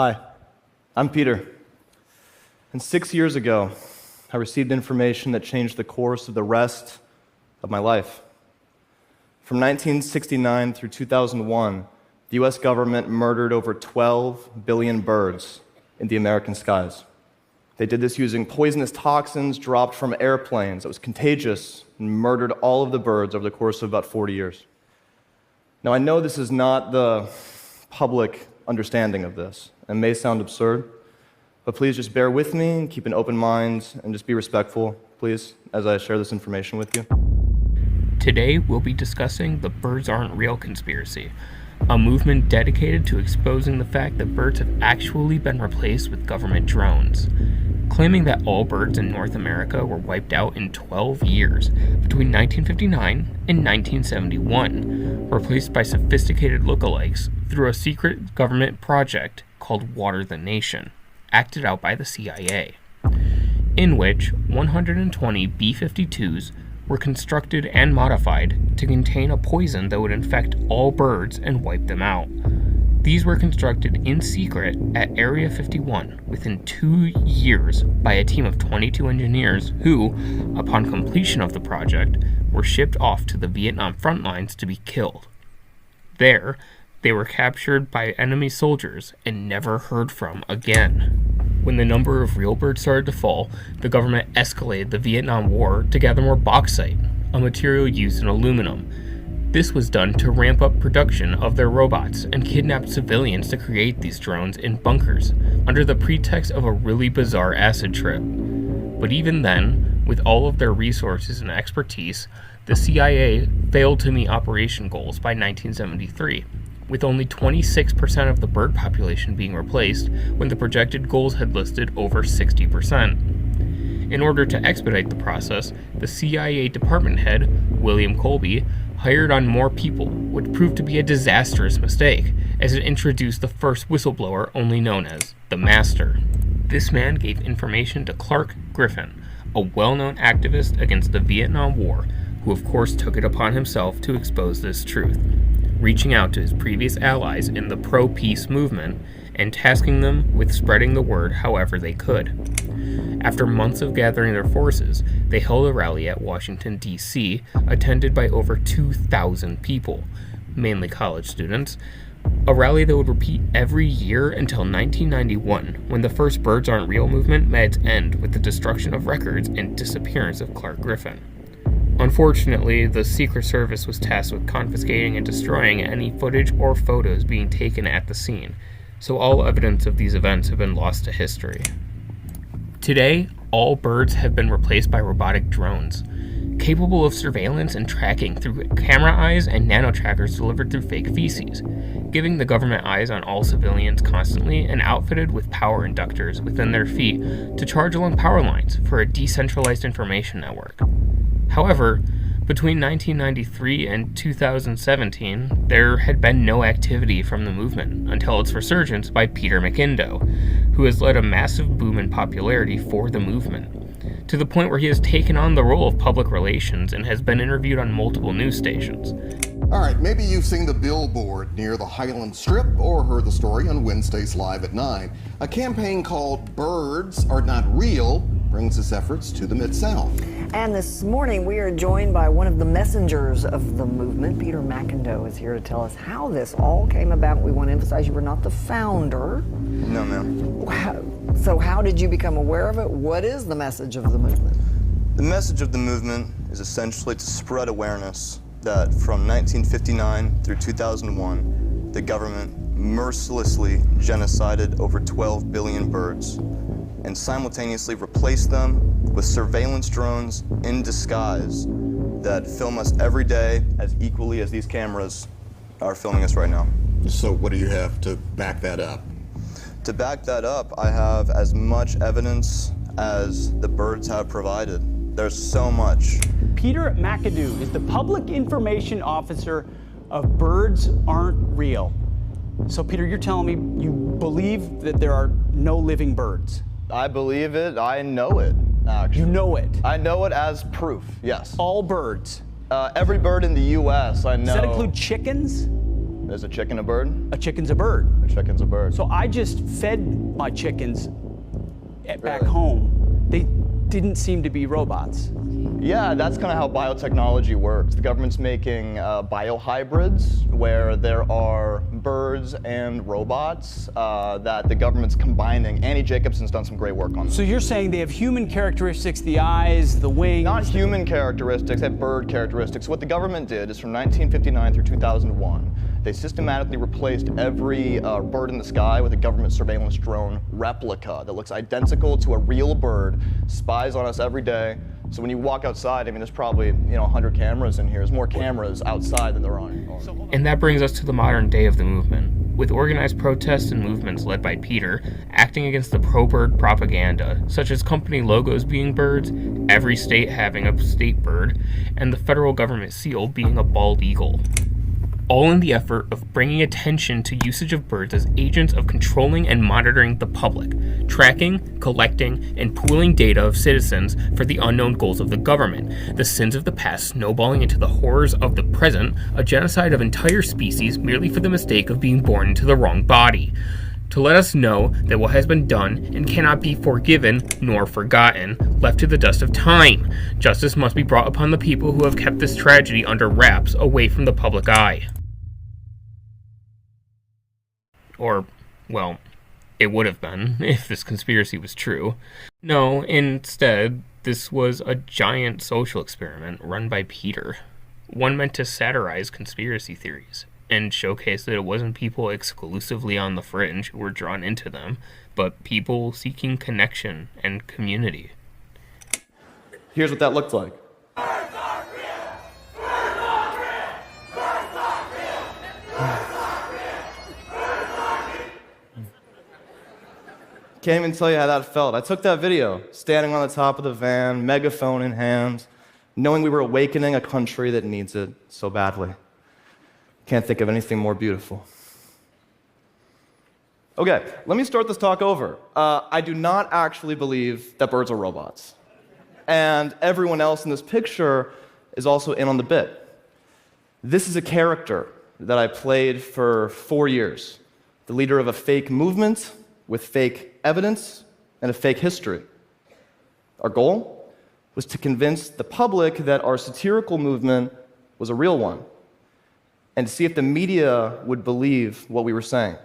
Hi, I'm Peter. And 6 years ago, I received information that changed the course of the rest of my life. From 1969 through 2001, the US government murdered over 12 billion birds in the American skies. They did this using poisonous toxins dropped from airplanes that was contagious and murdered all of the birds over the course of about 40 years. Now, I know this is not the public understanding of this and may sound absurd, but please just bear with me and keep an open mind and just be respectful, please, as I share this information with you. Today, we'll be discussing the Birds Aren't Real conspiracy, a movement dedicated to exposing the fact that birds have actually been replaced with government drones, claiming that all birds in North America were wiped out in 12 years, between 1959 and 1971, replaced by sophisticated lookalikes through a secret government project called Water the Nation, acted out by the CIA, in which 120 B-52s were constructed and modified to contain a poison that would infect all birds and wipe them out. These were constructed in secret at Area 51 within 2 years by a team of 22 engineers who, upon completion of the project, were shipped off to the Vietnam front lines to be killed. There, they were captured by enemy soldiers and never heard from again. When the number of real birds started to fall, the government escalated the Vietnam War to gather more bauxite, a material used in aluminum. This was done to ramp up production of their robots and kidnap civilians to create these drones in bunkers, under the pretext of a really bizarre acid trip. But even then, with all of their resources and expertise, the CIA failed to meet operation goals by 1973. With only 26% of the bird population being replaced when the projected goals had listed over 60%. In order to expedite the process, the CIA department head, William Colby, hired on more people, which proved to be a disastrous mistake, as it introduced the first whistleblower only known as the Master. This man gave information to Clark Griffin, a well-known activist against the Vietnam War, who of course took it upon himself to expose this truth, reaching out to his previous allies in the pro-peace movement and tasking them with spreading the word however they could. After months of gathering their forces, they held a rally at Washington, D.C., attended by over 2,000 people, mainly college students, a rally that would repeat every year until 1991, when the first Birds Aren't Real movement met its end with the destruction of records and disappearance of Clark Griffin. Unfortunately, the Secret Service was tasked with confiscating and destroying any footage or photos being taken at the scene, so all evidence of these events have been lost to history. Today, all birds have been replaced by robotic drones, capable of surveillance and tracking through camera eyes and nano-trackers delivered through fake feces, giving the government eyes on all civilians constantly and outfitted with power inductors within their feet to charge along power lines for a decentralized information network. However, between 1993 and 2017, there had been no activity from the movement until its resurgence by Peter McIndoe, who has led a massive boom in popularity for the movement, to the point where he has taken on the role of public relations and has been interviewed on multiple news stations. All right, maybe you've seen the billboard near the Highland Strip or heard the story on Wednesdays Live at 9. A campaign called Birds Are Not Real brings its efforts to the Mid-South. And this morning we are joined by one of the messengers of the movement. Peter McIndoe is here to tell us how this all came about. We want to emphasize you were not the founder. No, ma'am. So how did you become aware of it? What is the message of the movement? The message of the movement is essentially to spread awareness that from 1959 through 2001, the government mercilessly genocided over 12 billion birds and simultaneously replaced them with surveillance drones in disguise that film us every day as equally as these cameras are filming us right now. So what do you have to back that up? To back that up, I have as much evidence as the birds have provided. There's so much. Peter McIndoe is the Public Information Officer of Birds Aren't Real. So Peter, you're telling me you believe that there are no living birds? I believe it. I know it, actually. You know it? I know it as proof, yes. All birds? Every bird in the U.S. I know. Does that include chickens? Is a chicken a bird? A chicken's a bird. A chicken's a bird. So I just fed my chickens back Really? home. They didn't seem to be robots. Yeah, that's kind of how biotechnology works. The government's making biohybrids where there are birds and robots that the government's combining. Annie Jacobson's done some great work on this. So you're saying they have human characteristics, the eyes, the wings? Not human characteristics, they have bird characteristics. What the government did is from 1959 through 2001, they systematically replaced every bird in the sky with a government surveillance drone replica that looks identical to a real bird, spies on us every day. So when you walk outside, I mean, there's probably 100 cameras in here. There's more cameras outside than there are on. And that brings us to the modern day of the movement, with organized protests and movements led by Peter acting against the pro-bird propaganda, such as company logos being birds, every state having a state bird, and the federal government seal being a bald eagle. All in the effort of bringing attention to usage of birds as agents of controlling and monitoring the public, tracking, collecting, and pooling data of citizens for the unknown goals of the government, the sins of the past snowballing into the horrors of the present, a genocide of entire species merely for the mistake of being born into the wrong body. To let us know that what has been done and cannot be forgiven nor forgotten, left to the dust of time. Justice must be brought upon the people who have kept this tragedy under wraps, away from the public eye. Or, well, it would have been if this conspiracy was true. No, instead, this was a giant social experiment run by Peter. One meant to satirize conspiracy theories and showcase that it wasn't people exclusively on the fringe who were drawn into them, but people seeking connection and community. Here's what that looked like. Can't even tell you how that felt. I took that video, standing on the top of the van, megaphone in hand, knowing we were awakening a country that needs it so badly. Can't think of anything more beautiful. Okay, let me start this talk over. I do not actually believe that birds are robots. And everyone else in this picture is also in on the bit. This is a character that I played for 4 years, the leader of a fake movement with fake evidence and a fake history. Our goal was to convince the public that our satirical movement was a real one, and to see if the media would believe what we were saying.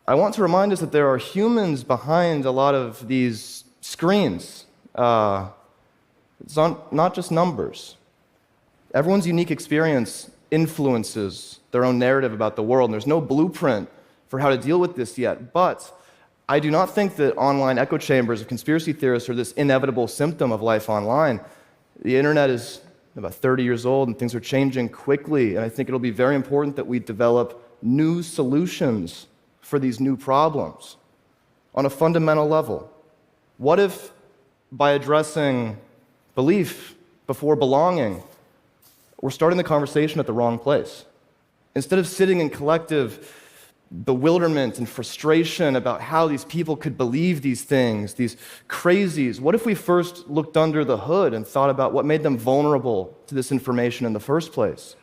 I want to remind us that there are humans behind a lot of these screens. It's not just numbers. Everyone's unique experience influences their own narrative about the world, and there's no blueprint for how to deal with this yet. But I do not think that online echo chambers of conspiracy theorists are this inevitable symptom of life online. The internet is about 30 years old, and things are changing quickly, and I think it'll be very important that we develop new solutions for these new problems on a fundamental level. What if, by addressing belief before belonging, we're starting the conversation at the wrong place? Instead of sitting in collective bewilderment and frustration about how these people could believe these things, these crazies, what if we first looked under the hood and thought about what made them vulnerable to this information in the first place?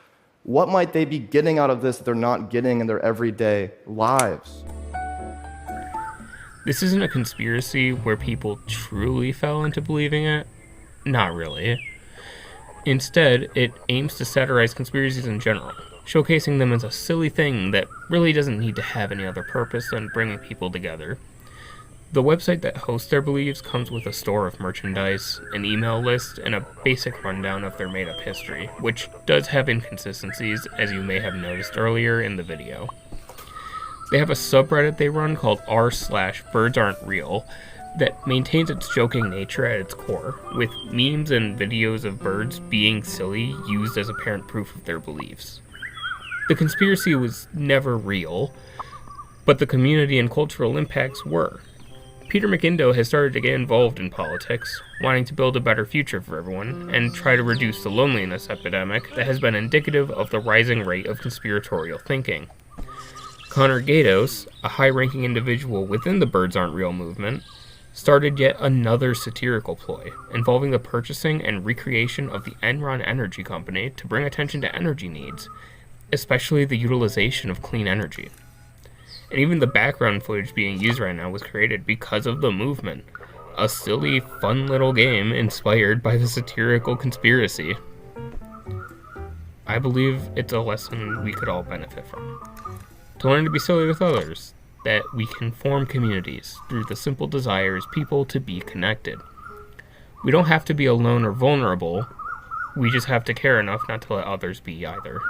What might they be getting out of this that they're not getting in their everyday lives? This isn't a conspiracy where people truly fell into believing it. Not really. Instead, it aims to satirize conspiracies in general, showcasing them as a silly thing that really doesn't need to have any other purpose than bringing people together. The website that hosts their beliefs comes with a store of merchandise, an email list, and a basic rundown of their made-up history, which does have inconsistencies, as you may have noticed earlier in the video. They have a subreddit they run called r/BirdsAren'tReal that maintains its joking nature at its core, with memes and videos of birds being silly used as apparent proof of their beliefs. The conspiracy was never real, but the community and cultural impacts were. Peter McIndoe has started to get involved in politics, wanting to build a better future for everyone, and try to reduce the loneliness epidemic that has been indicative of the rising rate of conspiratorial thinking. Connor Gatos, a high-ranking individual within the Birds Aren't Real movement, started yet another satirical ploy, involving the purchasing and recreation of the Enron Energy Company to bring attention to energy needs, especially the utilization of clean energy. And even the background footage being used right now was created because of the movement. A silly, fun little game inspired by the satirical conspiracy. I believe it's a lesson we could all benefit from. To learn to be silly with others, that we can form communities through the simple desire as people to be connected. We don't have to be alone or vulnerable, we just have to care enough not to let others be either.